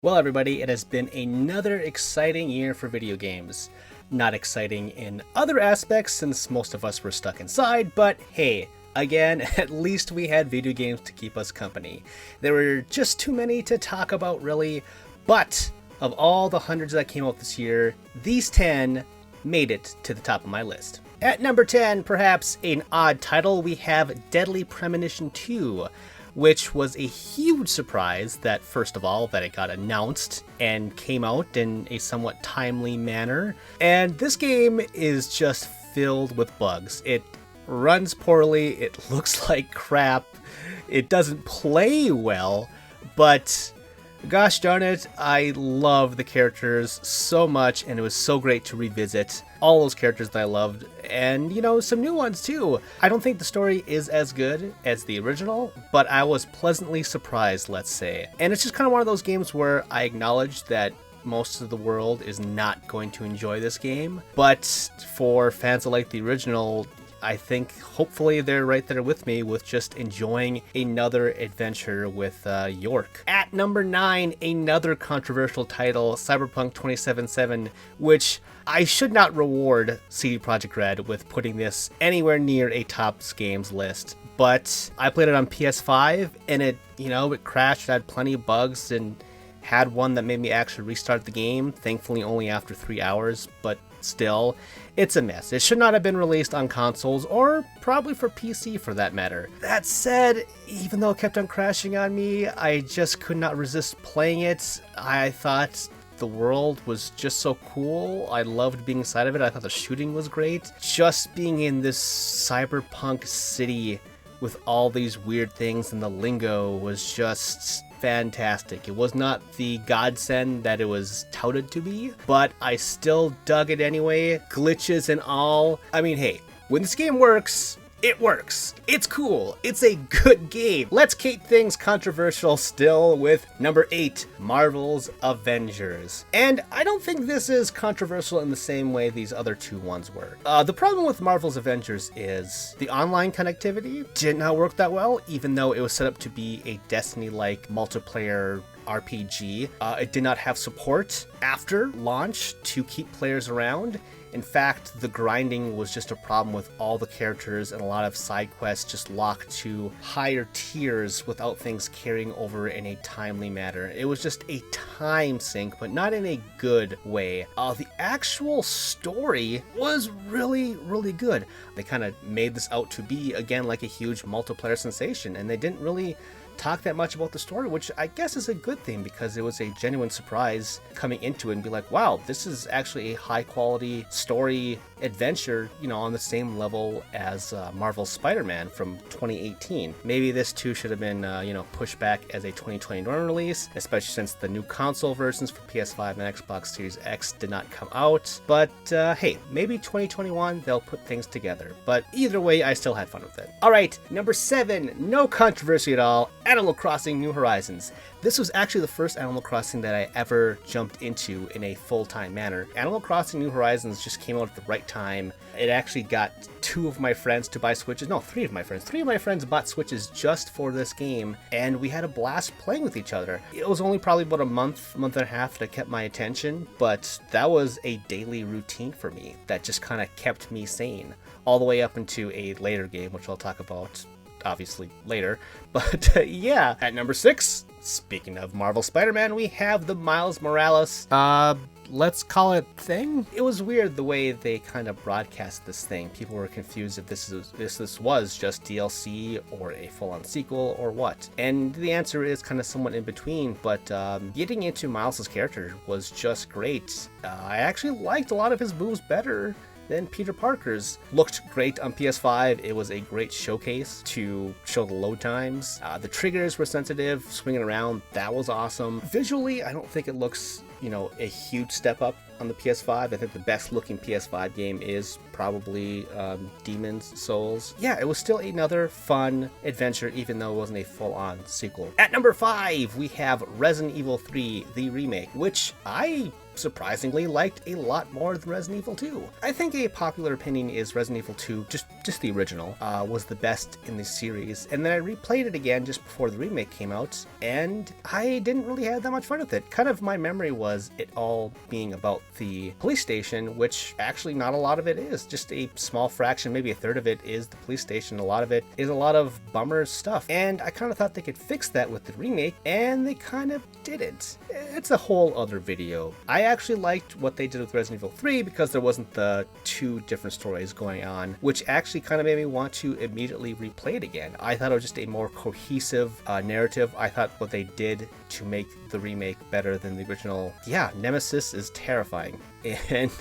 Well, everybody, it has been another exciting year for video games. Not exciting in other aspects since most of us were stuck inside, but hey, again, at least we had video games to keep us company. There were just too many to talk about, really, but of all the hundreds that came out this year, these 10 made it to the top of my list. At number 10, perhaps an odd title, we have Deadly Premonition 2. Which was a huge surprise that, first of all, that it got announced and came out in a somewhat timely manner. And this game is just filled with bugs. It runs poorly, it looks like crap, it doesn't play well, but gosh darn it, I love the characters so much, and it was so great to revisit all those characters that I loved, and some new ones too. I don't think the story is as good as the original, but I was pleasantly surprised, let's say. And it's just kind of one of those games where I acknowledge that most of the world is not going to enjoy this game, but for fans that like the original, I think hopefully they're right there with me with just enjoying another adventure with York. At number 9, another controversial title, Cyberpunk 2077, which I should not reward CD Projekt Red with putting this anywhere near a top games list. But I played it on PS5 and it crashed, it had plenty of bugs, and had one that made me actually restart the game, thankfully only after 3 hours, but still, it's a mess. It should not have been released on consoles, or probably for PC for that matter. That said, even though it kept on crashing on me, I just could not resist playing it. I thought the world was just so cool. I loved being inside of it. I thought the shooting was great. Just being in this cyberpunk city with all these weird things and the lingo was just fantastic. It was not the godsend that it was touted to be, but I still dug it anyway, glitches and all. I mean, hey, when this game works, it works. It's cool. It's a good game. Let's keep things controversial still with number 8, Marvel's Avengers. And I don't think this is controversial in the same way these other two ones were. The problem with Marvel's Avengers is the online connectivity did not work that well, even though it was set up to be a Destiny-like multiplayer RPG. It did not have support after launch to keep players around. In fact, the grinding was just a problem with all the characters, and a lot of side quests just locked to higher tiers without things carrying over in a timely manner. It was just a time sink, but not in a good way. The actual story was really, really good. They kind of made this out to be, again, like a huge multiplayer sensation, and they didn't really talk that much about the story, which I guess is a good thing because it was a genuine surprise coming into it and be like, wow, this is actually a high quality story adventure, on the same level as Marvel's Spider-Man from 2018. Maybe this too should have been, pushed back as a 2021 release, especially since the new console versions for PS5 and Xbox Series X did not come out. But hey, maybe 2021 they'll put things together. But either way, I still had fun with it. All right, number 7, no controversy at all, Animal Crossing New Horizons. This was actually the first Animal Crossing that I ever jumped into in a full-time manner. Animal Crossing New Horizons just came out at the right time. It actually got 2 of my friends to buy Switches. No, 3 of my friends. 3 of my friends bought Switches just for this game, and we had a blast playing with each other. It was only probably about a month and a half that kept my attention, but that was a daily routine for me that just kind of kept me sane, all the way up into a later game, which I'll talk about obviously later. But yeah, at number 6, speaking of Marvel Spider-Man, we have the Miles Morales, let's call it thing. It was weird the way they kind of broadcast this thing. People were confused if this was just DLC or a full-on sequel or what. And the answer is kind of somewhat in between, but getting into Miles' character was just great. I actually liked a lot of his moves better than Peter Parker's. Looked great on PS5. It was a great showcase to show the load times. The triggers were sensitive, swinging around, that was awesome. Visually, I don't think it looks, a huge step up on the PS5. I think the best looking PS5 game is probably Demon's Souls. Yeah, it was still another fun adventure, even though it wasn't a full-on sequel. At number 5, we have Resident Evil 3, the remake, which I surprisingly liked a lot more than Resident Evil 2. I think a popular opinion is Resident Evil 2, just the original, was the best in the series, and then I replayed it again just before the remake came out, and I didn't really have that much fun with it. Kind of my memory was it all being about the police station, which actually not a lot of it is. Just a small fraction, maybe a third of it is the police station. A lot of it is a lot of bummer stuff, and I kind of thought they could fix that with the remake, and they kind of didn't. It's a whole other video. I actually liked what they did with Resident Evil 3 because there wasn't the two different stories going on, which actually kind of made me want to immediately replay it again. I thought it was just a more cohesive narrative. I thought what they did to make the remake better than the original. Yeah, Nemesis is terrifying and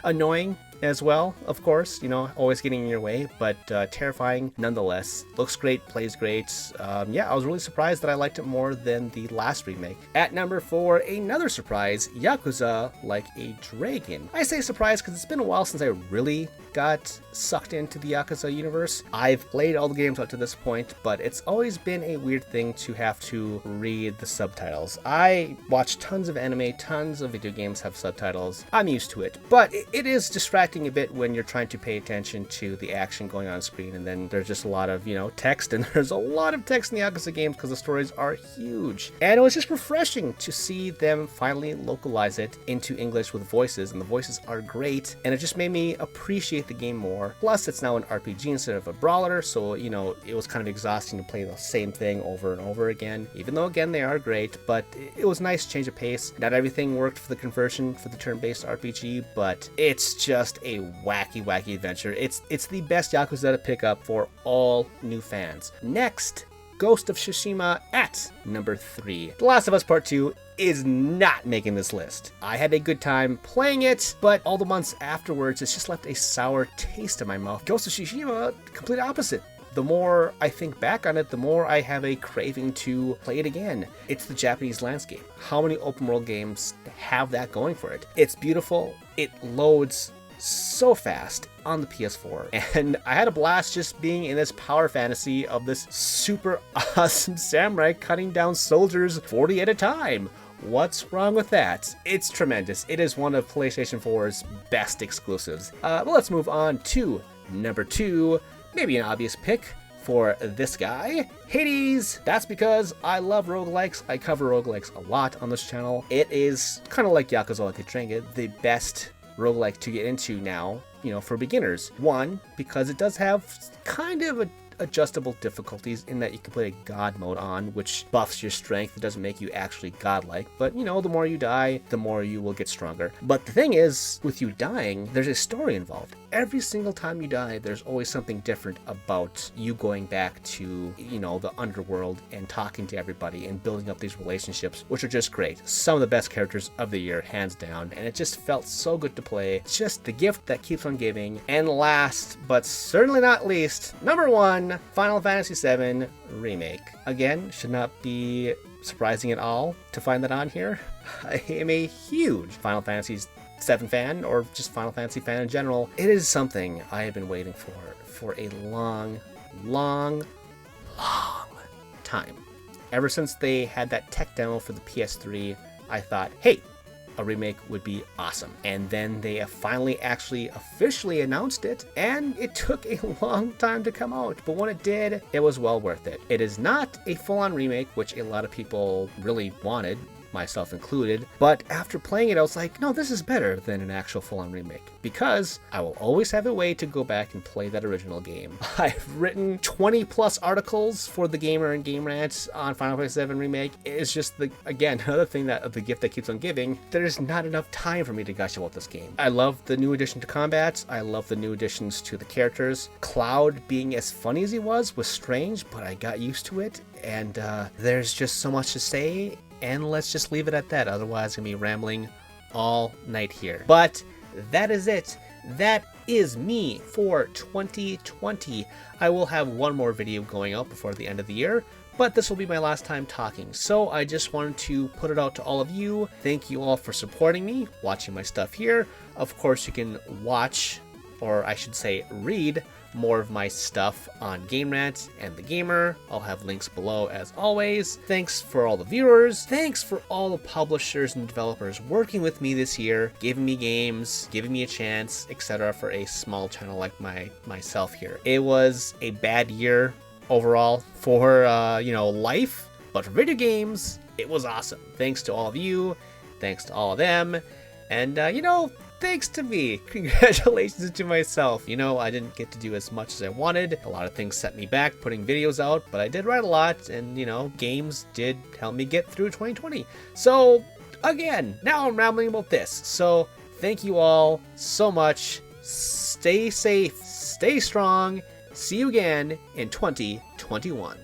annoying as well, of course, you know, always getting in your way, but terrifying nonetheless. Looks great, plays great. Yeah, I was really surprised that I liked it more than the last remake. At number 4, another surprise, Yakuza Like a Dragon. I say surprise because it's been a while since I really got sucked into the Yakuza universe. I've played all the games up to this point, but it's always been a weird thing to have to read the subtitles. I watch tons of anime, tons of video games have subtitles. I'm used to it, but it is distracting a bit when you're trying to pay attention to the action going on screen, and then there's just a lot of, you know, text, and there's a lot of text in the Yakuza games because the stories are huge. And it was just refreshing to see them finally localize it into English with voices, and the voices are great, and it just made me appreciate the game more. Plus, it's now an RPG instead of a brawler, so, you know, it was kind of exhausting to play the same thing over and over again, even though, again, they are great, but it was a nice change of pace. Not everything worked for the conversion for the turn-based RPG, but it's just a wacky adventure. It's the best Yakuza to pick up for all new fans. Next, Ghost of Tsushima at number 3. The Last of Us Part 2 is not making this list. I had a good time playing it, but all the months afterwards, it's just left a sour taste in my mouth. Ghost of Tsushima, complete opposite. The more I think back on it, the more I have a craving to play it again. It's the Japanese landscape. How many open world games have that going for it? It's beautiful. It loads so fast on the PS4, and I had a blast just being in this power fantasy of this super awesome samurai cutting down soldiers 40 at a time. What's wrong with that? It's tremendous. It is one of PlayStation 4's best exclusives. But let's move on to number 2, maybe an obvious pick for this guy, Hades. That's because I love roguelikes. I cover roguelikes a lot on this channel. It is kind of like Yakuza Like a Dragon, the best roguelike to get into now, you know, for beginners. One, because it does have kind of adjustable difficulties in that you can play a god mode on, which buffs your strength. It doesn't make you actually godlike, but you know, the more you die, the more you will get stronger. But the thing is, with you dying, there's a story involved. Every single time you die, there's always something different about you going back to, you know, the underworld and talking to everybody and building up these relationships, which are just great. Some of the best characters of the year, hands down, and it just felt so good to play. It's just the gift that keeps on giving. And last, but certainly not least, number 1, Final Fantasy VII Remake. Again, should not be surprising at all to find that on here. I am a huge Final Fantasy VII fan, or just Final Fantasy fan in general. It is something I have been waiting for a long time. Ever since they had that tech demo for the PS3, I thought, hey, a remake would be awesome. And then they finally actually officially announced it, and it took a long time to come out, but when it did, it was well worth it. It is not a full-on remake, which a lot of people really wanted, myself included, but after playing it, I was like, no, this is better than an actual full-on remake, because I will always have a way to go back and play that original game. I've written 20 plus articles for TheGamer and Game Rant on Final Fantasy VII Remake. It's just, again, another thing that the gift that keeps on giving. There's not enough time for me to gush about this game. I love the new addition to combat. I love the new additions to the characters. Cloud being as funny as he was strange, but I got used to it, and there's just so much to say. And let's just leave it at that, otherwise I'm going to be rambling all night here. But that is it. That is me for 2020. I will have one more video going out before the end of the year, but this will be my last time talking, so I just wanted to put it out to all of you. Thank you all for supporting me, watching my stuff here. Of course, you can watch, or I should say read, more of my stuff on Game Rant and The Gamer. I'll have links below as always. Thanks for all the viewers. Thanks for all the publishers and developers working with me this year, giving me games, giving me a chance, etc. for a small channel like myself here. It was a bad year overall for life, but for video games, it was awesome. Thanks to all of you. Thanks to all of them. And thanks to me. Congratulations to myself. I didn't get to do as much as I wanted. A lot of things set me back putting videos out, but I did write a lot, and games did help me get through 2020. So again, now I'm rambling about this. So thank you all so much. Stay safe, stay strong. See you again in 2021.